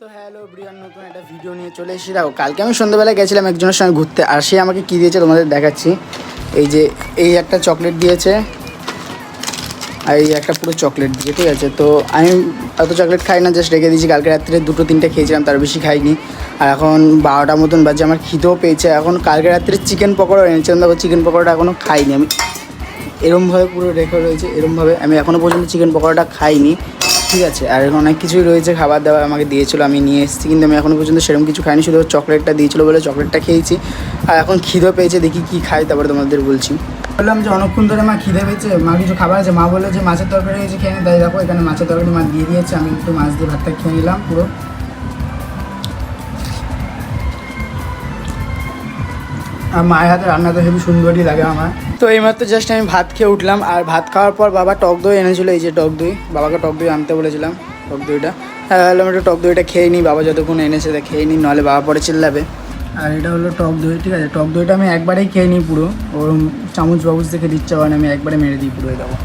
তো hello Brian, নতুন একটা ভিডিও নিয়ে চলে এসেছি। দেখো, কালকে আমি সন্ধ্যাবেলা গেছিলাম একজনের সঙ্গে ঘুরতে, আর সে আমাকে কী দিয়েছে তোমাদের দেখাচ্ছি। এই একটা চকলেট দিয়েছে, আর এই একটা পুরো চকলেট দিয়েছে, ঠিক আছে। তো আমি অত চকলেট খাই না, জাস্ট রেখে দিয়েছি। কালকে রাত্রে 2-3টে খেয়েছিলাম, তার বেশি খাইনি। আর এখন 12টার মতন বাজে, আমার খিদেও পেয়েছে। এখন কালকে রাত্রে চিকেন পকোড়া এনেছিলাম, দেখো চিকেন পকোড়াটা এখনও খাইনি আমি। এরমভাবে পুরো রেখে রয়েছে, এরমভাবে আমি এখনও পর্যন্ত চিকেন পকোড়াটা খাইনি, ঠিক আছে। আর এখন অনেক কিছুই রয়েছে, খাবার দাবার আমাকে দিয়েছিলো, আমি নিয়ে এসেছি, কিন্তু আমি এখনও পর্যন্ত সেরকম কিছু খাইনি, শুধু চকলেটটা দিয়েছিলো বলে চকলেটটা খেয়েছি। আর এখন খিদে পেয়েছে, দেখি কী খাই, তারপরে তোমাদের বলছি। বললাম যে অনেকক্ষণ ধরে মা খিদে পেয়েছে, মা কিছু খাবার আছে। মা বললো যে মাছের তরকারি হয়েছে, খেয়ে নি। তাই দেখো এখানে মাছের তরকারি মা দিয়ে দিয়েছে, আমি একটু মাছ দিয়ে ভাতটা খেয়ে নিলাম পুরো। আর মায়ের হাতে রান্না তো হেবি সুন্দরই লাগে আমার। তো এইমাত্র জাস্ট আমি ভাত খেয়ে উঠলাম, আর ভাত খাওয়ার পর বাবা টক দই এনেছিলো, এই যে টক দই। বাবাকে টক দই আনতে বলেছিলাম, টক দইটা। হ্যাঁ, আমি একটু টক দইটা খেয়ে নিই, বাবা যতক্ষণ এনেছে তা খেয়ে নিই, নাহলে বাবা পরে চিল্লাবে। আর এটা হলো টক দই, ঠিক আছে। টক দইটা আমি একবারেই খেয়ে নিই পুরো, ওরম চামচ বাবুস থেকে দিচ্ছে, আমি একবারে মেরে দিই পুরো। দেখো